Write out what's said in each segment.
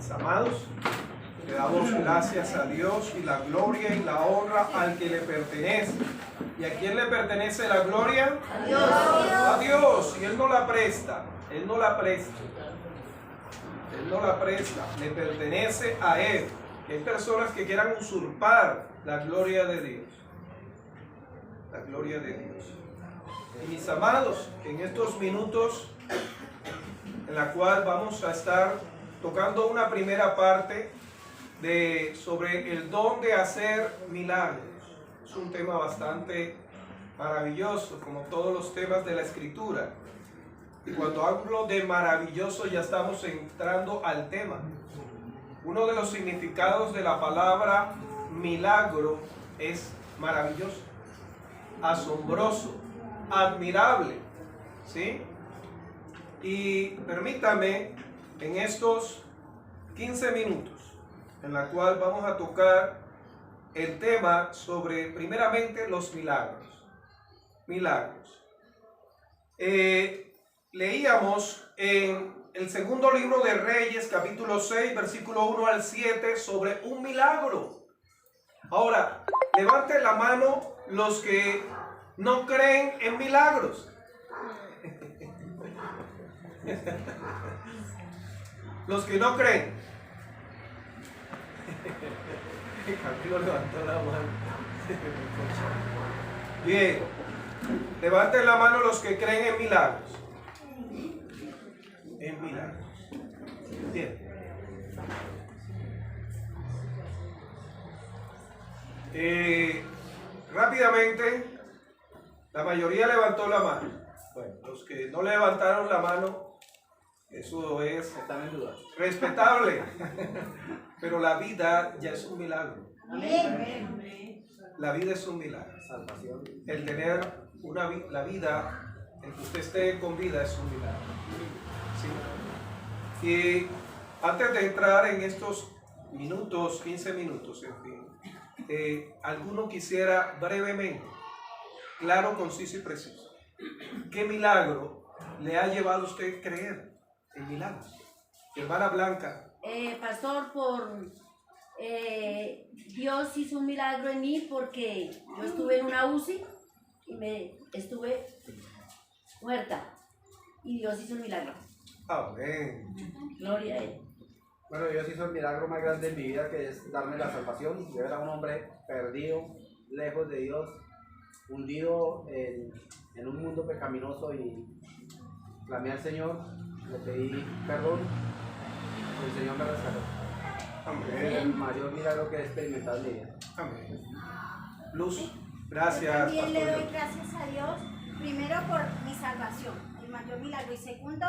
Mis amados, le damos gracias a Dios y la gloria y la honra al que le pertenece. ¿Y a quién le pertenece la gloria? A Dios. A Dios. Y Él no la presta. Él no la presta. Él no la presta. Le pertenece a Él. Hay personas que quieran usurpar la gloria de Dios. La gloria de Dios. Y mis amados, en estos minutos en la cual vamos a estar tocando una primera parte sobre el don de hacer milagros. Es un tema bastante maravilloso, como todos los temas de la Escritura. Y cuando hablo de maravilloso ya estamos entrando al tema. Uno de los significados de la palabra milagro es maravilloso, asombroso, admirable, ¿sí? Y permítame en estos 15 minutos en la cual vamos a tocar el tema sobre primeramente los milagros. Milagros. Leíamos en el segundo libro de Reyes, capítulo 6, versículo 1 al 7, sobre un milagro. Ahora, levanten la mano los que no creen en milagros. Los que no creen. Camilo levantó la mano. Bien. Levanten la mano los que creen en milagros. En milagros. Bien. Rápidamente, la mayoría levantó la mano. Bueno, los que no levantaron la mano, eso es respetable. Pero la vida ya es un milagro. Amén. La vida es un milagro. Salvación. El tener la vida, el que usted esté con vida es un milagro. ¿Sí? Y antes de entrar en estos minutos, 15 minutos, en fin, alguno quisiera brevemente, claro, conciso y preciso, ¿qué milagro le ha llevado a usted a creer en milagros? Hermana Blanca. Pastor, Dios hizo un milagro en mí porque yo estuve en una UCI y estuve muerta y Dios hizo un milagro. Amén. Gloria a Él. Bueno, Dios hizo el milagro más grande en mi vida, que es darme la salvación. Yo era un hombre perdido, lejos de Dios, hundido en un mundo pecaminoso, y clamé al Señor, le pedí perdón, y el Señor me rescató. Amén. Es el mayor milagro que he experimentado en mi vida. Amén. Luz, gracias. Yo también le Pastor doy gracias a Dios, primero por mi salvación, el mayor milagro, y segundo,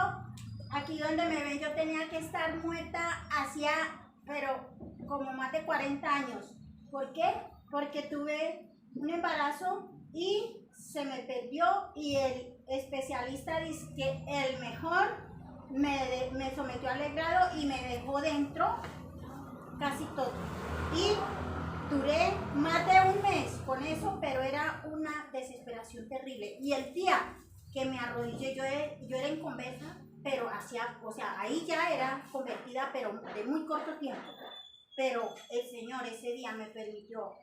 aquí donde me ven yo tenía que estar muerta hacía, pero como más de 40 años. ¿Por qué? Porque tuve un embarazo y se me perdió, y el especialista dice que el mejor me sometió al legrado y me dejó dentro casi todo. Y duré más de un mes con eso, pero era una desesperación terrible. Y el día que me arrodillé, yo era inconversa, pero ahí ya era convertida, pero de muy corto tiempo. Pero el Señor ese día me permitió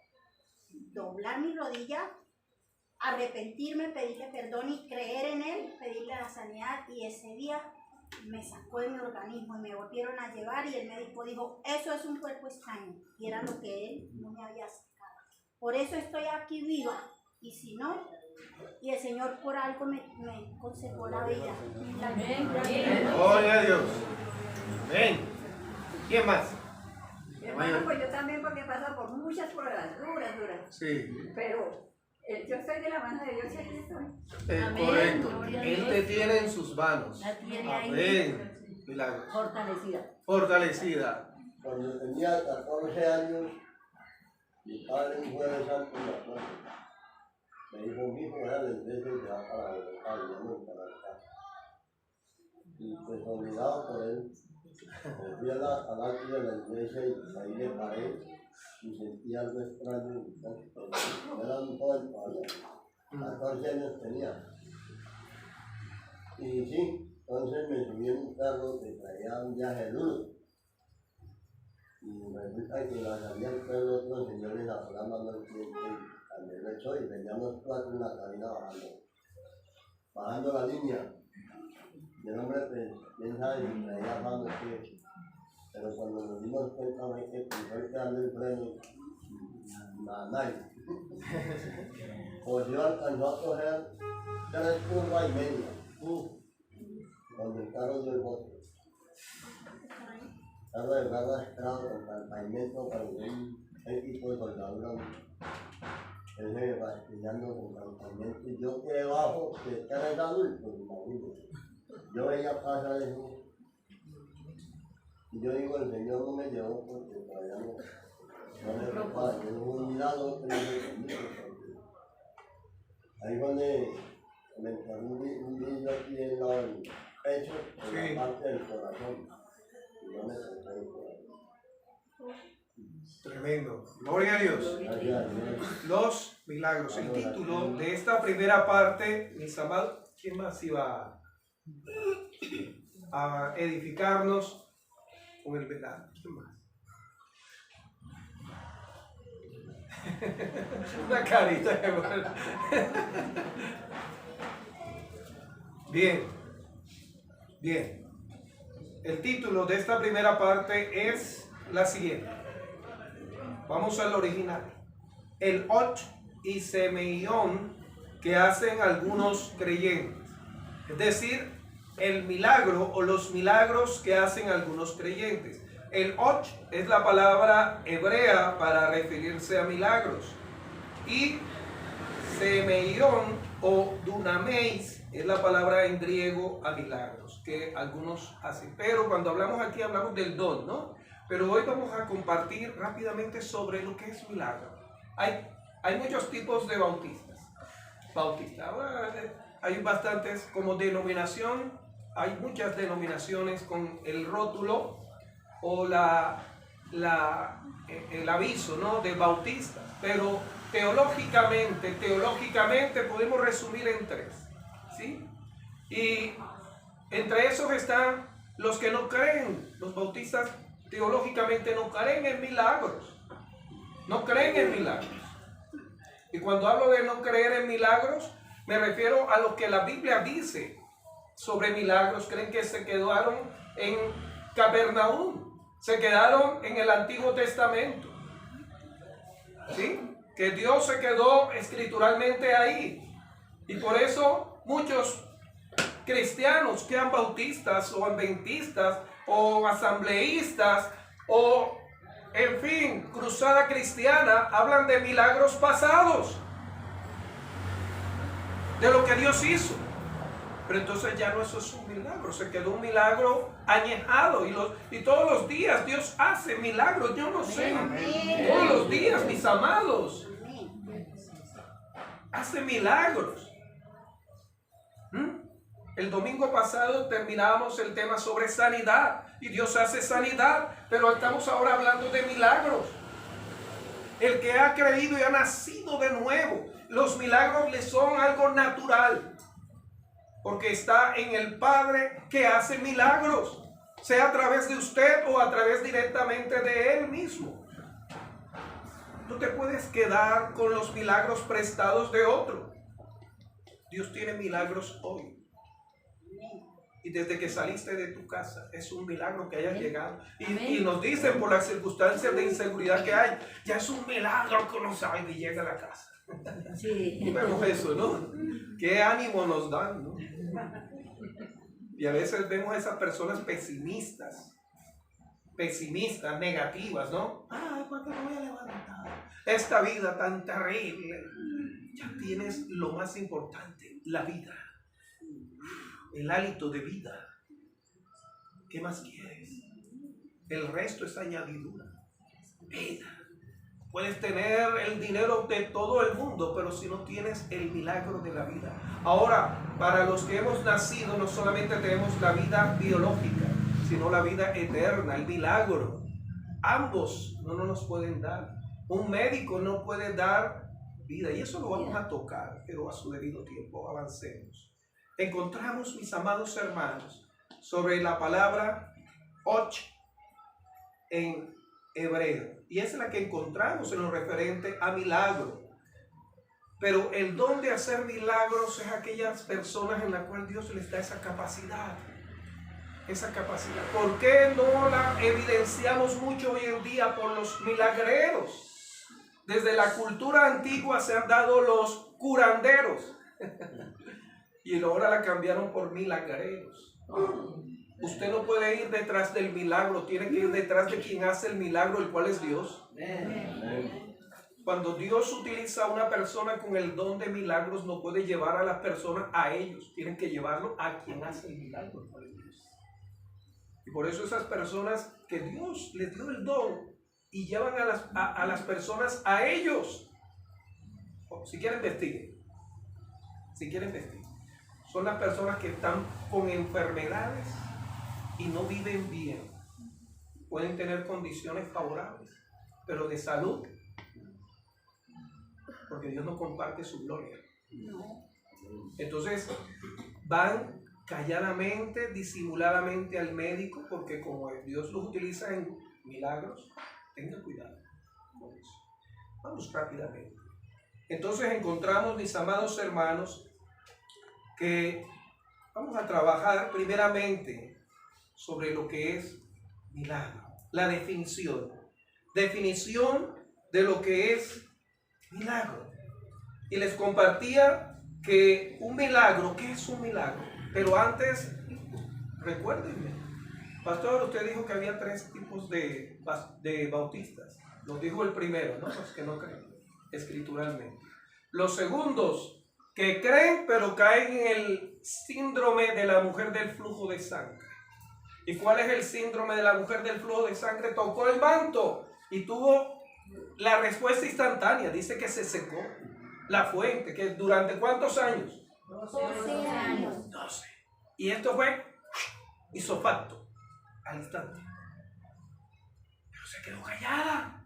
doblar mi rodilla, arrepentirme, pedirle perdón y creer en Él, pedirle la sanidad, y ese día me sacó de mi organismo y me volvieron a llevar, y el médico dijo, eso es un cuerpo extraño, y era lo que él no me había sacado. Por eso estoy aquí viva, y si no, y el Señor por algo me conservó la vida. Amén. Gloria a Dios. Amén. ¿Quién más? Hermano, pues yo también, porque he pasado por muchas pruebas, duras. Sí. Pero yo estoy de la mano de Dios y aquí estoy. Amén. Correcto. Gloria a Él Dios. te tiene en sus manos. La tiene ahí. Amén. Milagros. Fortalecida. Fortalecida. Cuando tenía 14 años, mi padre un jueves santo en la plaza me dijo, mi hijo, era la iglesia y se va para Bogotá, y yo me para acá. Y pues obligado por él, me fui a la altura de la iglesia y ahí le paré y sentí algo extraño. Era un joven todavía, 14 años tenía. Y sí, entonces me subí en un carro que traía un viaje duro. Y resulta que la salía del pueblo otros señores a la mano al cliente también lo echó y veníamos 4 en la cabina bajando la línea. Y el hombre, pues, quién sabe si traía fama que, pero cuando nos dimos cuenta fue que primero que darle el freno, nadie. Pues yo alcanzó a coger 3 curvas y media, donde el carro dio el bote. El carro de verdad esperado contra el pavimento para un equipo de soldadura. Él se va estudiando contra el pavimento y yo quedé bajo de 3 adultos, imagínate. Yo veía pasar eso. Y yo digo, el Señor no me llevó porque todavía no me preparaba. Yo no un milagro que no me permite. Ahí donde me entró un brillo aquí en lado del pecho, en la parte del corazón. Y yo me toqué el corazón. Tremendo. Gloria a Dios. Gracias a Dios. Los milagros. El título de esta primera parte, mis amados, ¿quién más iba a edificarnos con el milagro? ¿Quién más? Una carita de bueno. Bien, bien. El título de esta primera parte es la siguiente. Vamos al original. El Och y Semeión que hacen algunos creyentes. Es decir, el milagro o los milagros que hacen algunos creyentes. El Och es la palabra hebrea para referirse a milagros. Y Semeión o Dunameis es la palabra en griego a milagros, que algunos hacen. Pero cuando hablamos aquí hablamos del don, ¿no? Pero hoy vamos a compartir rápidamente sobre lo que es milagro. Hay muchos tipos de bautistas. Hay bastantes como denominación. Hay muchas denominaciones con el rótulo o el aviso, ¿no?, de bautistas. Pero teológicamente podemos resumir en 3. ¿Sí? Y entre esos están los que no creen. Los bautistas teológicamente no creen en milagros. No creen en milagros. Y cuando hablo de no creer en milagros, me refiero a lo que la Biblia dice sobre milagros. Creen que se quedaron en Capernaum, se quedaron en el Antiguo Testamento. ¿Sí? Que Dios se quedó escrituralmente ahí. Y por eso muchos cristianos, que sean bautistas o adventistas o asambleístas o, en fin, cruzada cristiana, hablan de milagros pasados, de lo que Dios hizo. Pero entonces ya no eso es un milagro, se quedó un milagro añejado. Y todos los días Dios hace milagros, yo no sé. Amén. Todos los días, mis amados, hace milagros. El domingo pasado terminábamos el tema sobre sanidad y Dios hace sanidad, pero estamos ahora hablando de milagros. El que ha creído y ha nacido de nuevo, los milagros le son algo natural, porque está en el Padre que hace milagros, sea a través de usted o a través directamente de Él mismo. No te puedes quedar con los milagros prestados de otro. Dios tiene milagros hoy. Y desde que saliste de tu casa, es un milagro que hayas llegado. Y nos dicen por las circunstancias de inseguridad que hay, ya es un milagro que uno salga y llega a la casa. Sí. Vemos eso, ¿no? Qué ánimo nos dan, ¿no? Y a veces vemos a esas personas pesimistas, negativas, ¿no? Ay, ¿cuándo me voy a levantar? Esta vida tan terrible. Ya tienes lo más importante, la vida. El hálito de vida. ¿Qué más quieres? El resto es añadidura. Vida. Puedes tener el dinero de todo el mundo, pero si no tienes el milagro de la vida. Ahora, para los que hemos nacido, no solamente tenemos la vida biológica, sino la vida eterna, el milagro. Ambos no nos pueden dar. Un médico no puede dar vida. Y eso lo vamos a tocar, pero a su debido tiempo. Avancemos. Encontramos, mis amados hermanos, sobre la palabra Och en hebrea. Y esa es la que encontramos en lo referente a milagro. Pero el don de hacer milagros es aquellas personas en las cuales Dios les da esa capacidad. Esa capacidad. ¿Por qué no la evidenciamos mucho hoy en día por los milagreros? Desde la cultura antigua se han dado los curanderos. Y ahora la cambiaron por milagreros. Usted no puede ir detrás del milagro, tiene que ir detrás de quien hace el milagro, el cual es Dios. Cuando Dios utiliza a una persona con el don de milagros, no puede llevar a las personas a ellos, tienen que llevarlo a quien hace el milagro, el cual es Dios. Y por eso esas personas que Dios les dio el don y llevan a las personas a ellos. Si quieren investiguen. Si quieren investiguen. Son las personas que están con enfermedades y no viven bien. Pueden tener condiciones favorables, pero de salud, porque Dios no comparte su gloria. Entonces van calladamente, disimuladamente al médico, porque como Dios los utiliza en milagros, tengan cuidado con eso. Vamos rápidamente. Entonces encontramos, mis amados hermanos, que vamos a trabajar primeramente sobre lo que es milagro. La definición de lo que es milagro. Y les compartía que un milagro, ¿qué es un milagro? Pero antes, recuérdenme, pastor, usted dijo que había 3 tipos de bautistas. Nos dijo el primero, ¿no? Los que no creen escrituralmente. Los segundos, que creen pero caen en el síndrome de la mujer del flujo de sangre. ¿Y cuál es el síndrome de la mujer del flujo de sangre? Tocó el manto y tuvo la respuesta instantánea. Dice que se secó la fuente, que durante ¿cuántos años? 12 años. 12. Y esto fue isofacto, al instante. Pero se quedó callada,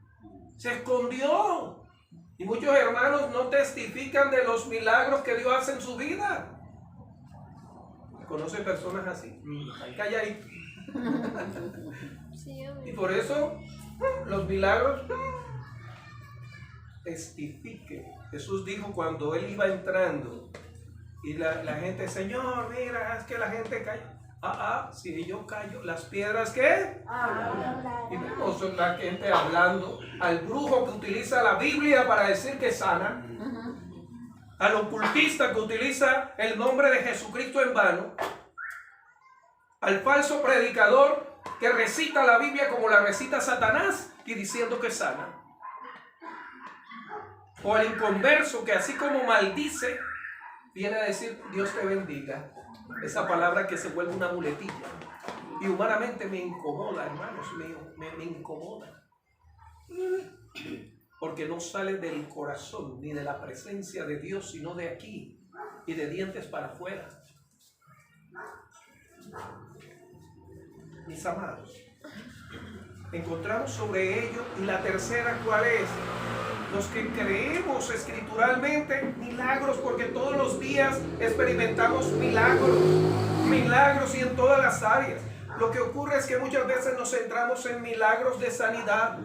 se escondió. Y muchos hermanos no testifican de los milagros que Dios hace en su vida. ¿Conoce personas así? Ahí calladitos. Y por eso los milagros testifiquen. Jesús dijo cuando él iba entrando y la gente, Señor, mira, es que la gente calla. Si yo callo, las piedras, ¿qué? Y vemos la gente hablando al brujo que utiliza la Biblia para decir que sana, al ocultista que utiliza el nombre de Jesucristo en vano, al falso predicador que recita la Biblia como la recita Satanás y diciendo que sana, o al inconverso que así como maldice viene a decir Dios te bendiga. Esa palabra que se vuelve una muletilla. Y humanamente me incomoda, hermanos, me incomoda. Porque no sale del corazón ni de la presencia de Dios, sino de aquí y de dientes para afuera. Mis amados, encontramos sobre ello. Y la tercera, ¿cuál es? Los que creemos escrituralmente milagros, porque todos los días experimentamos milagros y en todas las áreas. Lo que ocurre es que muchas veces nos centramos en milagros de sanidad,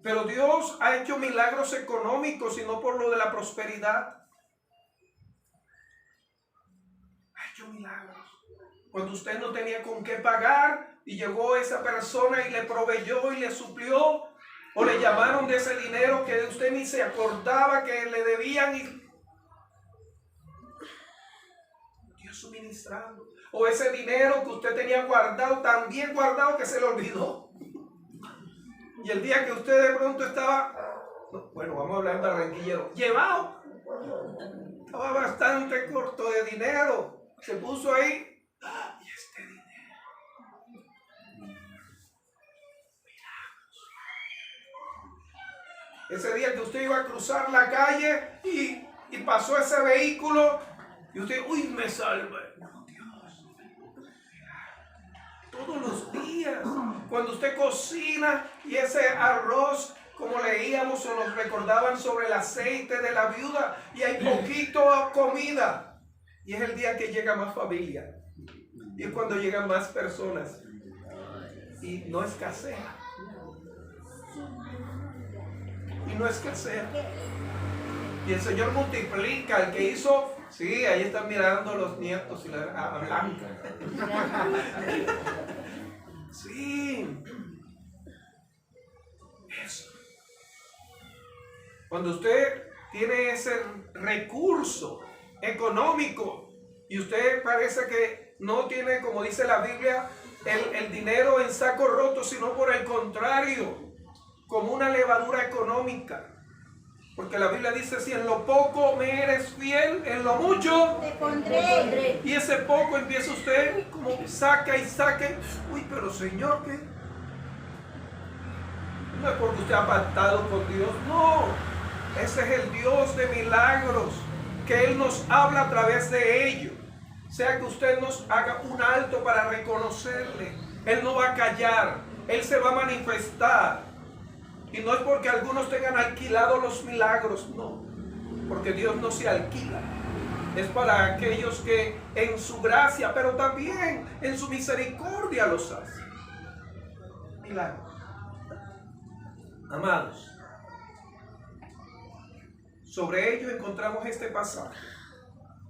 pero Dios ha hecho milagros económicos y no por lo de la prosperidad. Ha hecho milagros. Cuando usted no tenía con qué pagar y llegó esa persona y le proveyó y le suplió, o le llamaron de ese dinero que usted ni se acordaba que le debían y Dios suministrando. O ese dinero que usted tenía guardado, tan bien guardado que se le olvidó. Y el día que usted de pronto estaba, bueno, vamos a hablar en barranquillero, llevado, estaba bastante corto de dinero, se puso ahí. Y este dinero, ese día que usted iba a cruzar la calle y pasó ese vehículo y usted, uy, me salve. No, Dios. Todos los días, cuando usted cocina y ese arroz, como leíamos o nos recordaban sobre el aceite de la viuda, y hay poquito comida, y es el día que llega más familia. Y es cuando llegan más personas y no escasea. Y no escasea. Y el Señor multiplica. El que hizo, sí, ahí están mirando los nietos y a Blanca. Sí. Eso. Cuando usted tiene ese recurso económico y usted parece que no tiene, como dice la Biblia, el dinero en saco roto, sino por el contrario, como una levadura económica. Porque la Biblia dice, si en lo poco me eres fiel, en lo mucho te pondré. Y ese poco empieza usted como saca y saca. Uy, pero Señor, ¿qué? No es porque usted ha pactado con Dios, no. Ese es el Dios de milagros, que Él nos habla a través de ello. Sea que usted nos haga un alto para reconocerle. Él no va a callar, Él se va a manifestar. Y no es porque algunos tengan alquilados los milagros, no. Porque Dios no se alquila. Es para aquellos que en su gracia, pero también en su misericordia los hace. Milagros. Amados, sobre ello encontramos este pasaje.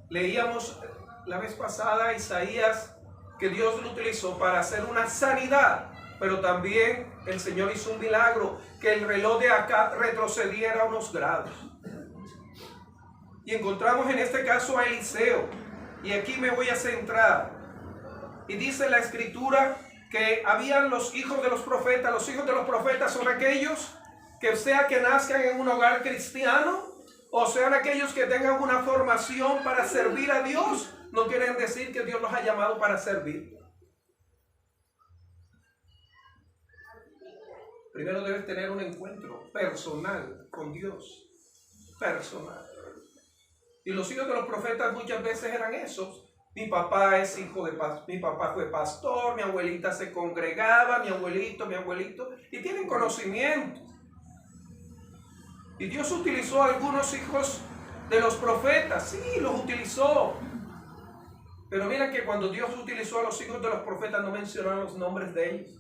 Leíamos la vez pasada Isaías, que Dios lo utilizó para hacer una sanidad, pero también el Señor hizo un milagro, que el reloj de acá retrocediera unos grados. Y encontramos en este caso a Eliseo, y aquí me voy a centrar. Y dice la Escritura que habían los hijos de los profetas. Los hijos de los profetas son aquellos que sea que nazcan en un hogar cristiano, o sean aquellos que tengan una formación para servir a Dios. No quieren decir que Dios los ha llamado para servir. Primero debes tener un encuentro personal con Dios. Personal. Y los hijos de los profetas muchas veces eran esos. Mi papá es hijo de mi papá fue pastor, mi abuelita se congregaba, mi abuelito, y tienen conocimiento. Y Dios utilizó a algunos hijos de los profetas, sí, los utilizó. Pero miren que cuando Dios utilizó a los hijos de los profetas no mencionaron los nombres de ellos.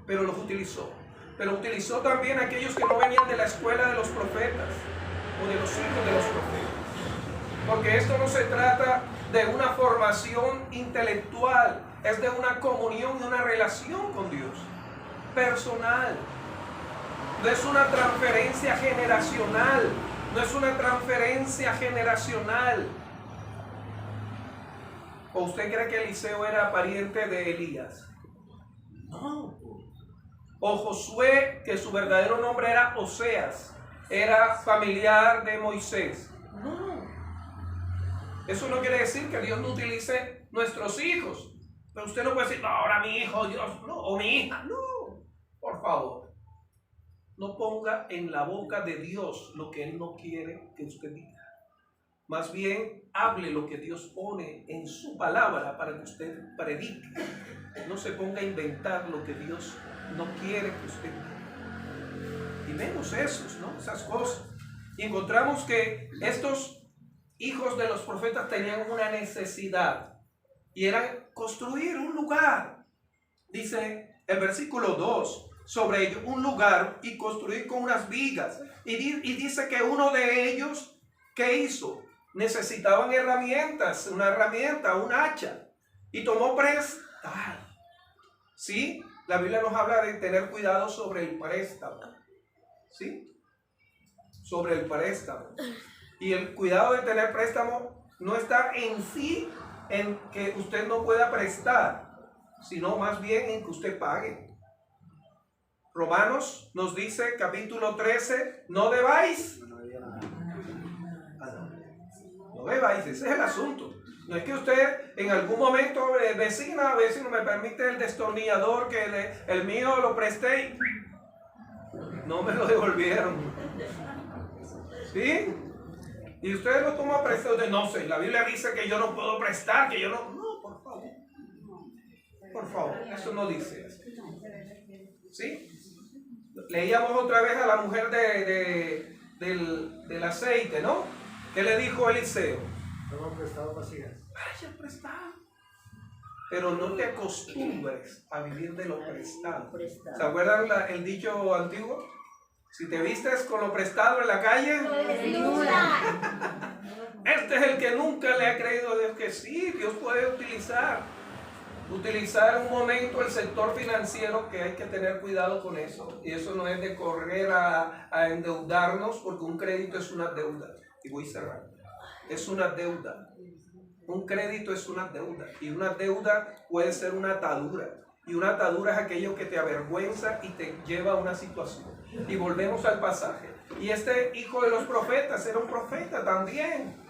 Pero los utilizó. Pero utilizó también a aquellos que no venían de la escuela de los profetas o de los hijos de los profetas. Porque esto no se trata de una formación intelectual, es de una comunión y una relación con Dios, personal. No es una transferencia generacional, no es una transferencia generacional. ¿O usted cree que Eliseo era pariente de Elías? No. O Josué, que su verdadero nombre era Oseas, era familiar de Moisés. No. Eso no quiere decir que Dios no utilice nuestros hijos. Pero usted no puede decir, no, ahora mi hijo, Dios, no, o mi hija. No, por favor. No ponga en la boca de Dios lo que Él no quiere que usted diga. Más bien, hable lo que Dios pone en su palabra para que usted predique. No se ponga a inventar lo que Dios no quiere que usted diga. Y menos esos, ¿no? Esas cosas. Y encontramos que estos hijos de los profetas tenían una necesidad. Y era construir un lugar. Dice el versículo 2 sobre ello, un lugar y construir con unas vigas. Y dice que uno de ellos, ¿qué hizo? Necesitaban herramientas, una herramienta, un hacha. Y tomó prestar. ¿Sí? La Biblia nos habla de tener cuidado sobre el préstamo. ¿Sí? Sobre el préstamo. Y el cuidado de tener préstamo no está en sí en que usted no pueda prestar, sino más bien en que usted pague. Romanos nos dice, capítulo 13, no debáis. No debáis, ese es el asunto. No es que usted en algún momento, vecino, me permite el destornillador que el mío lo presté y no me lo devolvieron. ¿Sí? Y usted lo toma prestado. No sé, la Biblia dice que yo no puedo prestar, que yo no. No, por favor. Por favor, eso no dice eso. ¿Sí? Leíamos otra vez a la mujer del aceite, ¿no? ¿Qué le dijo Eliseo? Toma prestado vasijas. Vaya pero no te acostumbres a vivir de lo prestado. Prestado. ¿Se acuerdan el dicho antiguo? Si te vistes con lo prestado en la calle, este es el que nunca le ha creído a Dios que sí, Dios puede utilizar un momento el sector financiero, que hay que tener cuidado con eso. Y eso no es de correr a endeudarnos, porque un crédito es una deuda. Y voy cerrando. Es una deuda. Un crédito es una deuda. Y una deuda puede ser una atadura. Y una atadura es aquello que te avergüenza y te lleva a una situación. Y volvemos al pasaje. Y este hijo de los profetas era un profeta también.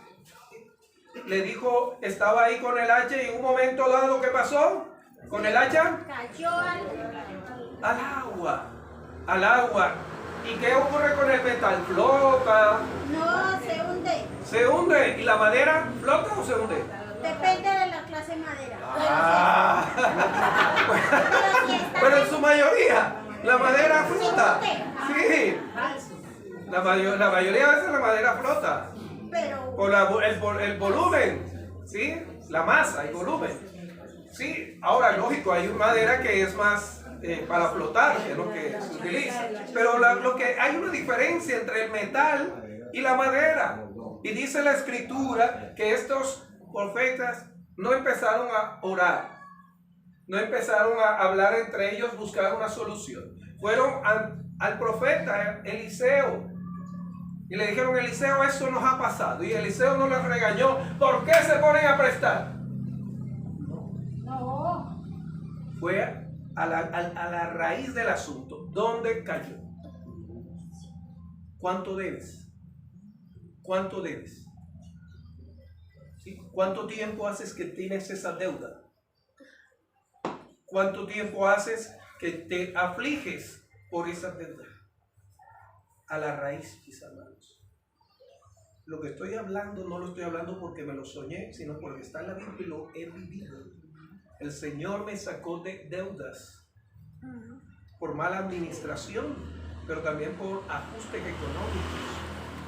Le dijo, estaba ahí con el hacha y en un momento dado, ¿qué pasó? Con el hacha Cayó al agua. Al agua. ¿Y qué ocurre con el metal? Flota. No, se hunde. ¿Se hunde? ¿Y la madera flota o se hunde? Depende de la clase de madera. Pero si está Pero en su mayoría, la madera flota. Sí. La mayoría de veces la madera flota. pero Por el volumen. ¿Sí? La masa, el volumen. Sí. Ahora, lógico, hay madera que es más para flotar, que es lo que se utiliza. Pero hay una diferencia entre el metal y la madera. Y dice la escritura que estos profetas no empezaron a orar, no empezaron a hablar entre ellos, buscar una solución. Fueron al profeta Eliseo y le dijeron: Eliseo, eso nos ha pasado. Y Eliseo no les regañó: ¿por qué se ponen a prestar? no. Fue a la raíz del asunto. ¿Dónde cayó? ¿Cuánto debes? ¿Cuánto debes? ¿Sí? ¿Cuánto tiempo haces que tienes esa deuda? ¿Cuánto tiempo haces que te afliges por esa deuda? A la raíz, mis hermanos. Lo que estoy hablando no lo estoy hablando porque me lo soñé, sino porque está en la Biblia y lo he vivido. El Señor me sacó de deudas por mala administración, pero también por ajustes económicos.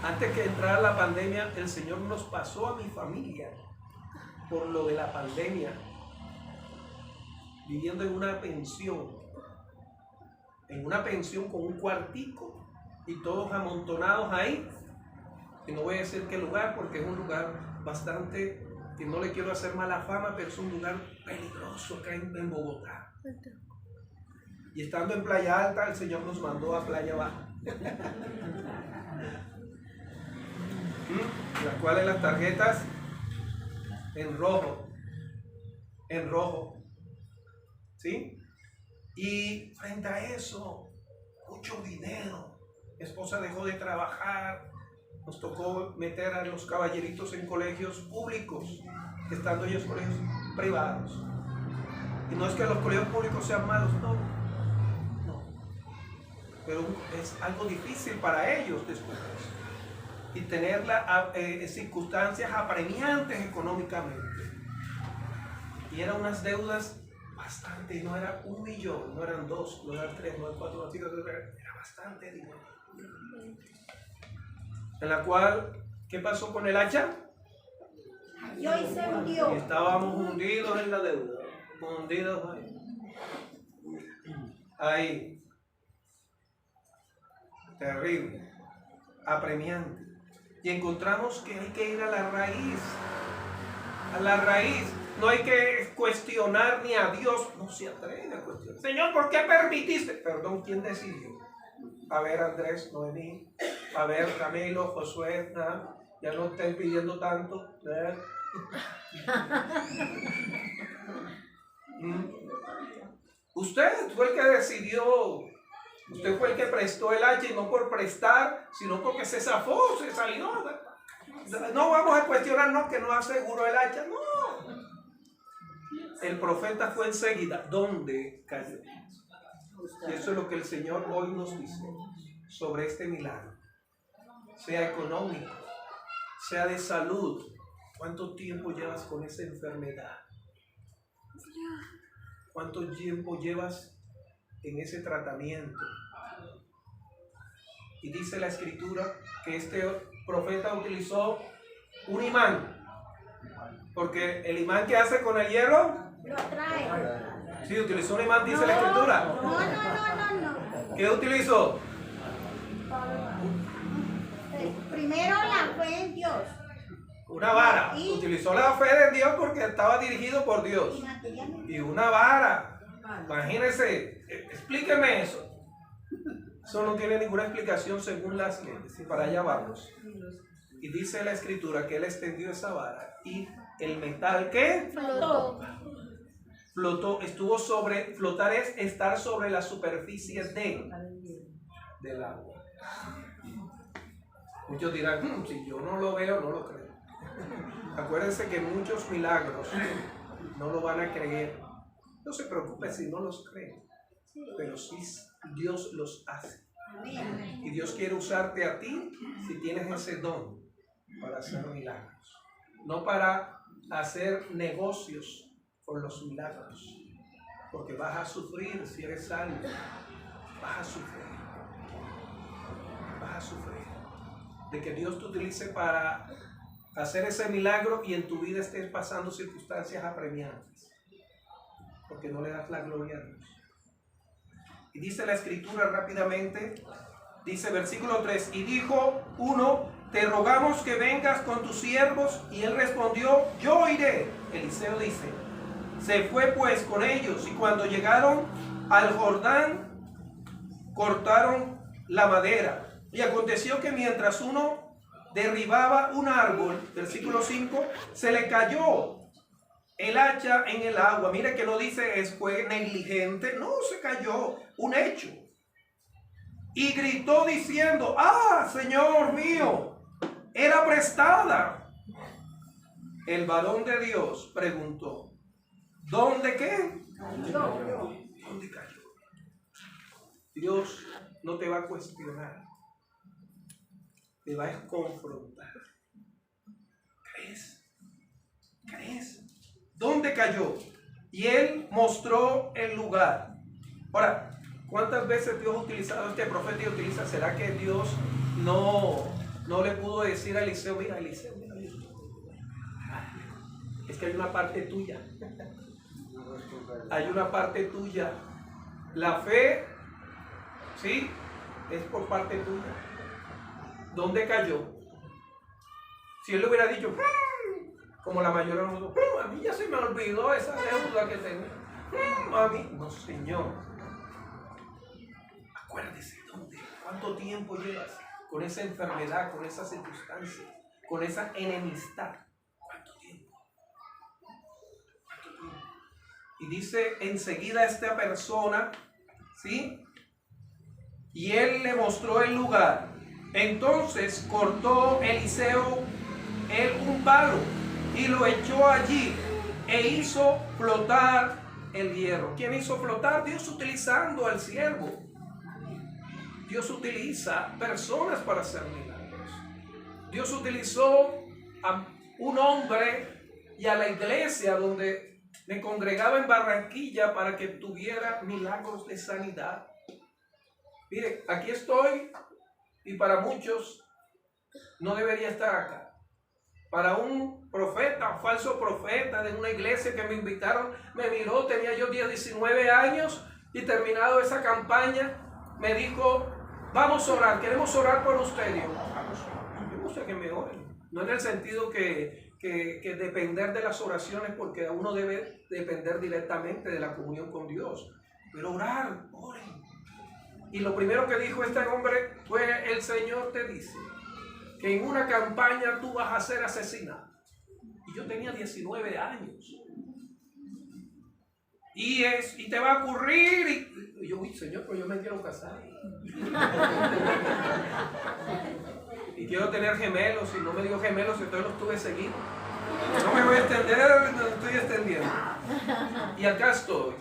Antes que entrara la pandemia, el Señor nos pasó a mi familia por lo de la pandemia, viviendo en una pensión con un cuartico y todos amontonados ahí. Y no voy a decir qué lugar, porque es un lugar bastante, que no le quiero hacer mala fama, pero es un lugar peligroso acá en Bogotá. Y estando en Playa Alta, el Señor nos mandó a Playa Baja. Las cuales las tarjetas en rojo, ¿sí? Y frente a eso, mucho dinero. Mi esposa dejó de trabajar, nos tocó meter a los caballeritos en colegios públicos, estando ellos en colegios privados. Y no es que los colegios públicos sean malos, no. Pero es algo difícil para ellos después. Y tener circunstancias apremiantes económicamente. Y eran unas deudas bastante, no era 1 millón, no eran 2, no eran 3, no eran 4, no eran 5, era bastante dinero. En la cual, ¿qué pasó con el hacha? Yo y se hundió. Y estábamos hundidos en la deuda, hundidos ahí. Terrible, apremiante. Y encontramos que hay que ir a la raíz. A la raíz. No hay que cuestionar ni a Dios. No se atreve a cuestionar. Señor, ¿por qué permitiste? Perdón, ¿quién decidió? A ver, Andrés, Noemí. A ver, Camilo, Josué. Ya no estén pidiendo tanto. Usted fue el que decidió. Usted fue el que prestó el hacha, y no por prestar, sino porque se zafó, se salió. No vamos a cuestionarnos que no aseguró el hacha, no. El profeta fue enseguida. ¿Dónde cayó? Y eso es lo que el Señor hoy nos dice sobre este milagro. Sea económico, sea de salud. ¿Cuánto tiempo llevas con esa enfermedad? ¿Cuánto tiempo llevas en ese tratamiento? Y dice la escritura que este profeta utilizó un imán, porque el imán, ¿qué hace con el hierro? Lo atrae. Sí, utilizó un imán, dice la escritura. No. ¿Qué utilizó? Primero la fe en Dios. Una vara. Y- Utilizó la fe de Dios porque estaba dirigido por Dios. Y materialmente. Y una vara. Imagínense, explíqueme eso. Eso no tiene ninguna explicación según las leyes. Y para allá vamos. Y dice la escritura que él extendió esa vara y el metal que flotó, estuvo sobre, flotar es estar sobre la superficie del agua. Muchos dirán, si yo no lo veo, no lo creo. Acuérdense que muchos milagros no lo van a creer. No se preocupe si no los creen, pero sí Dios los hace. Amén. Y Dios quiere usarte a ti si tienes ese don para hacer milagros. No para hacer negocios con los milagros. Porque vas a sufrir si eres salvo. Vas a sufrir. Vas a sufrir. De que Dios te utilice para hacer ese milagro y en tu vida estés pasando circunstancias apremiantes. Porque no le das la gloria a Dios. Y dice la escritura rápidamente, dice versículo 3, y dijo uno, te rogamos que vengas con tus siervos, y él respondió, yo iré. Eliseo dice, se fue pues con ellos, y cuando llegaron al Jordán, cortaron la madera. Y aconteció que mientras uno derribaba un árbol, versículo 5, se le cayó el hacha en el agua. Mire que no dice fue negligente, no, se cayó, un hecho. Y gritó diciendo, ah, Señor mío, era prestada. El varón de Dios preguntó, ¿dónde qué? ¿Dónde cayó? Dios no te va a cuestionar, te va a confrontar. ¿Crees? ¿Crees? ¿Dónde cayó? Y él mostró el lugar. Ahora, ¿cuántas veces Dios ha utilizado este profeta y utiliza? ¿Será que Dios no le pudo decir a Eliseo, mira Eliseo, mira, es que hay una parte tuya? Hay una parte tuya. La fe, sí, es por parte tuya. ¿Dónde cayó? Si él le hubiera dicho, como la mayoría de nosotros, a mí ya se me olvidó esa deuda que tenía. A mí, no, Señor. Acuérdese, ¿dónde? ¿Cuánto tiempo llevas con esa enfermedad, con esa circunstancia, con esa enemistad? ¿Cuánto tiempo? ¿Cuánto tiempo? Y dice enseguida esta persona, ¿sí? Y él le mostró el lugar. Entonces cortó Eliseo un palo y lo echó allí e hizo flotar el hierro. ¿Quién hizo flotar? Dios, utilizando al siervo. Dios utiliza personas para hacer milagros. Dios utilizó a un hombre y a la iglesia donde me congregaba en Barranquilla para que tuviera milagros de sanidad. Mire, aquí estoy y para muchos no debería estar acá. Para un profeta, falso profeta de una iglesia que me invitaron, me miró, tenía yo 19 años y terminado esa campaña, me dijo, vamos a orar, queremos orar por usted. Y yo, vamos a orar, yo no sé que me oren. No en el sentido que depender de las oraciones, porque uno debe depender directamente de la comunión con Dios. Pero orar, oren. Y lo primero que dijo este hombre fue, el Señor te dice que en una campaña tú vas a ser asesinado. Y yo tenía 19 años. Y te va a ocurrir. Y yo, uy, Señor, pues yo me quiero casar. Y quiero tener gemelos. Y no me dio gemelos, entonces los tuve seguidos. No me voy a extender, no estoy extendiendo. Y acá estoy.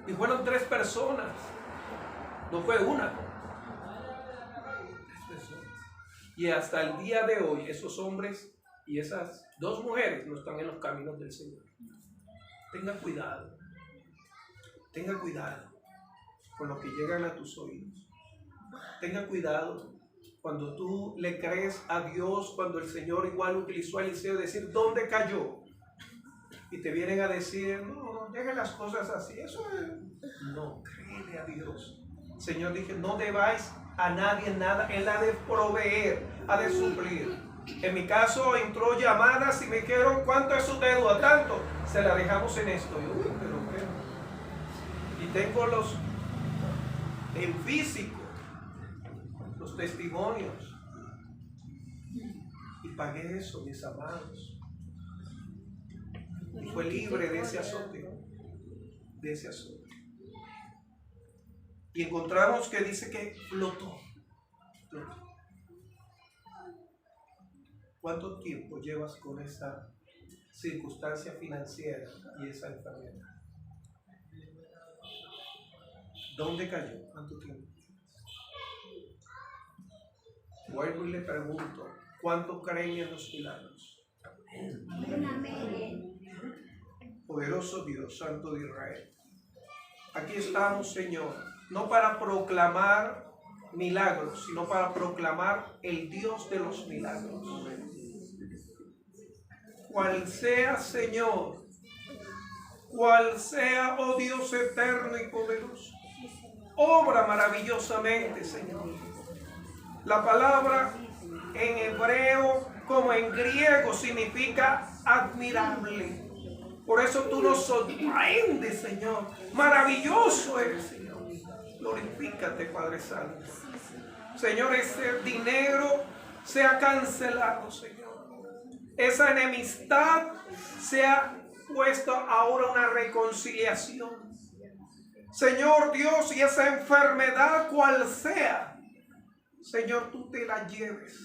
Y fueron 3 personas. No fue una. 3 personas. Y hasta el día de hoy, esos hombres y esas 2 mujeres no están en los caminos del Señor. Tenga cuidado. Tenga cuidado con lo que llegan a tus oídos. Tenga cuidado cuando tú le crees a Dios, cuando el Señor igual utilizó a Eliseo, decir, ¿dónde cayó? y te vienen a decir, no, dejen las cosas así, eso es... No, créele a Dios. Señor, dije, no debáis a nadie nada, Él ha de proveer, ha de suplir. En mi caso entró llamadas y me dijeron, ¿cuánto es su deuda? Tanto, se la dejamos en esto. Yo, uy, pero bueno. Y tengo en físico, los testimonios. Y pagué eso, mis amados. Y fue libre de ese azote. De ese azote. Y encontramos que dice que flotó. ¿Cuánto tiempo llevas con esa circunstancia financiera y esa enfermedad? ¿Dónde cayó? ¿Cuánto tiempo? Vuelvo y le pregunto, ¿cuánto creen en los milagros? Poderoso Dios, Santo de Israel. Aquí estamos, Señor, no para proclamar milagros, sino para proclamar el Dios de los milagros. Cual sea, Señor, cual sea, oh Dios eterno y poderoso, obra maravillosamente, Señor. La palabra en hebreo como en griego significa admirable. Por eso tú nos sorprendes, Señor. Maravilloso eres, Señor. Glorifícate, Padre Santo. Señor, ese dinero sea cancelado, Señor. Esa enemistad sea puesto ahora una reconciliación. Señor Dios, y esa enfermedad cual sea, Señor, tú te la lleves.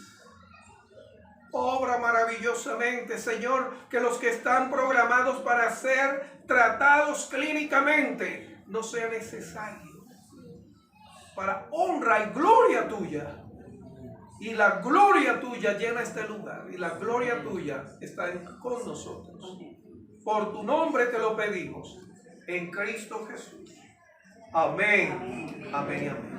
Obra maravillosamente, Señor, que los que están programados para ser tratados clínicamente no sea necesario. Para honra y gloria tuya. Y la gloria tuya llena este lugar. Y la gloria tuya está con nosotros. Por tu nombre te lo pedimos. En Cristo Jesús. Amén. Amén y amén.